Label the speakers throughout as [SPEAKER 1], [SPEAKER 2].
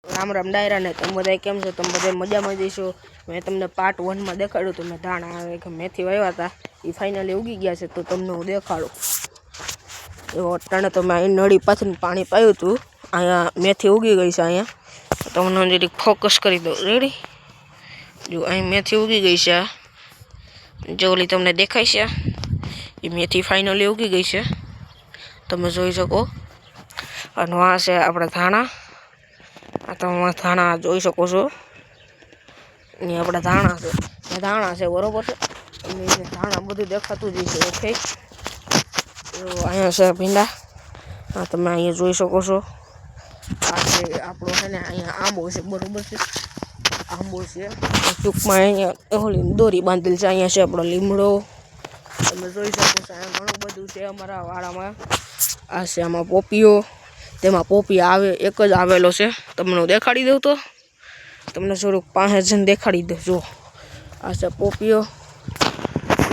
[SPEAKER 1] રામ રામ ડાયરા ને તમે બધા કેમ છો? તમે બધા મજામાં જઈશો? મેં તમને પાર્ટ 1 માં દેખાડ્યું તો મેં ધાણા આવે કે મેથી વાવ્યા હતા એ ફાઇનલી ઉગી ગયા છે તો તમને હું દેખાડું. એવો અટાણે તો મેં અહીં નળી પાછળ પાણી પાયું હતું, અહીંયા મેથી ઉગી ગઈ છે. અહીંયા તમને જરીક ફોકસ કરી દઉં. રેડી? જો અહીં મેથી ઉગી ગઈ છે, જો ઓલી તમને દેખાય છે એ મેથી ફાઇનલી ઉગી ગઈ છે, તમે જોઈ શકો. અને આ છે આપણા ધાણા. આ તમે ધાણા જોઈ શકો છો. અહીંયા આપણા ધાણા છે બરોબર છે. ધાણા બધું દેખાતું જ છે. ઓકે, અહીંયા છે ભીંડા. આ તમે અહીંયા જોઈ શકો છો. આ છે આપણો છે ને અહીંયા આંબો છે બરોબર છે. આંબો છે ટૂંકમાં અહીંયા ઓલી દોરી બાંધેલી છે. અહીંયા છે આપણો લીમડો, તમે જોઈ શકો છો. અહીંયા ઘણું બધું છે અમારા વાડામાં. આ છે આમાં પોપીઓ, તેમાં પોપી આવે એક જ આવેલો છે. તમને દેખાડી દઉં તો તમને થોડુંક પાસે જઈને દેખાડી દઉં. જો આ છે પોપીઓ,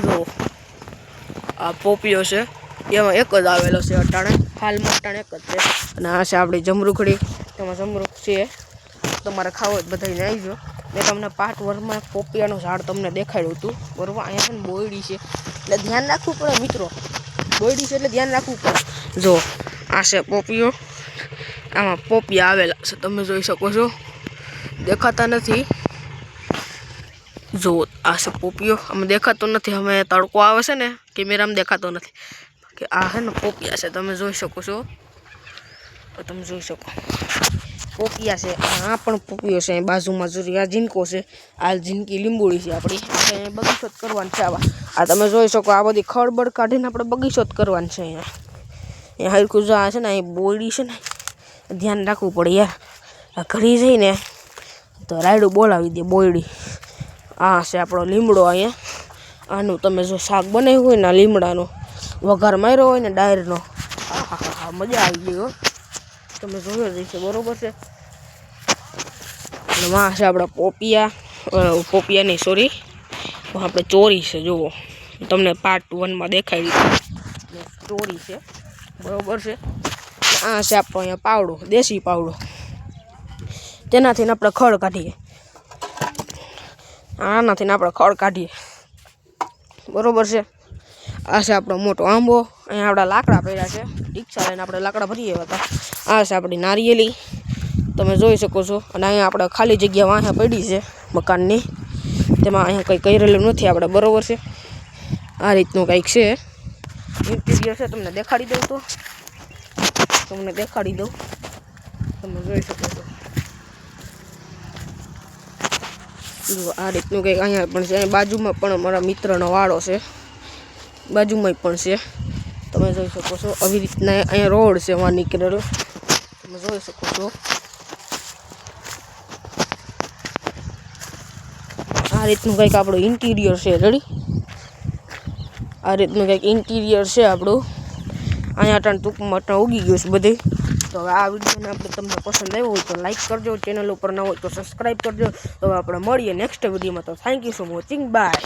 [SPEAKER 1] જો આ પોપીઓ છે, એમાં એક જ આવેલો છે અટાણે, હાલમાં અટાણે એક જ છે. અને આ છે આપણી જમરૂખડી, તેમાં જમરૂખ છે, તમારે ખાવો જ બધાને આવી ગયો. મેં તમને પાર્ટ 1 માં પોપિયાનું ઝાડ તમને દેખાડ્યું હતું બરોબર. અહીંયા છે ને બોયડી છે એટલે ધ્યાન રાખવું પડે મિત્રો. બોયડી છે એટલે ધ્યાન રાખવું પડે. જો આ છે પોપીઓ, આમાં પોપિયા આવેલા છે, તમે જોઈ શકો છો. દેખાતા નથી. જો આ છે પોપિયો, આમાં દેખાતો નથી. અમે તડકો આવે છે ને કેમેરામાં દેખાતો નથી કે આ છે ને પોપિયા છે, તમે જોઈ શકો છો. તમે જોઈ શકો પોપિયા છે. આ પણ પોપિયો છે. બાજુમાં જોઈ આ જીનકો છે, આ જીનકી લીંબોડી છે આપણી. આપણે બગીચો જ કરવાની છે. આ તમે જોઈ શકો. આ બધી ખળબળ કાઢીને આપણે બગીચો જ કરવાની છે. અહીંયા હરખું જો આ છે ને અહીં બોયડી છે ને ધ્યાન રાખવું પડે યાર. આ ઘરી જઈને તો રાયડું બોલાવી દે બોયડી. આ છે આપણો લીમડો. અહીંયા આનું તમે જો શાક બનાવ્યું હોય ને લીમડાનો વઘાર માર્યો હોય ને ડાયરનો, હા મજા આવી ગઈ હો. તમે જોયો જ છે બરોબર છે. અને માં છે આપણા પોપિયા નહીં સોરી, આપણે ચોરી છે. જુઓ તમને પાર્ટ 1 માં દેખાડી ચોરી છે બરોબર છે. આ છે આપણો અહીંયા પાવડો, દેશી પાવડો, તેનાથી આપણે ખડ કાઢીએ. આનાથી આપણે ખડ કાઢીએ બરોબર છે. આ છે આપણો મોટો આંબો. અહીંયા આપણા લાકડા પડ્યા છે, રિક્ષા લઈને આપણે લાકડા ભરીએ હતા. આ છે આપણી નારિયેલી, તમે જોઈ શકો છો. અને અહીંયા આપણે ખાલી જગ્યા વાંહે પડી છે મકાનની, તેમાં અહીંયા કંઈ કરેલું નથી આપણે બરોબર છે. આ રીતનું કંઈક છે ઇન્ટિરિયર છે. તમને દેખાડી દઉં તો તમને દેખાડી દઉં, તમે જોઈ શકો છો. જો આ રીતનું કંઈક અહીંયા પણ છે. બાજુમાં પણ અમારા મિત્રનો વાડો છે, બાજુમાં પણ છે, તમે જોઈ શકો છો. આવી રીતના અહીંયા રોડ છે એમાં નીકળેલો, તમે જોઈ શકો છો. આ રીતનું કંઈક આપણું ઇન્ટિરિયર છે. રેડી? આ રીતનું કંઈક ઇન્ટિરિયર છે આપણું. અહીંયા અટાણ ટૂંકમાં અટાણ ઉગી ગયું છે બધી. તો હવે આ વિડીયોને આપણે તમને પસંદ આવ્યો હોય તો લાઈક કરજો, ચેનલ ઉપર ન હોય તો સબસ્ક્રાઈબ કરજો. તો હવે આપણે મળીએ નેક્સ્ટ વિડીયોમાં. તો thank you for watching, by.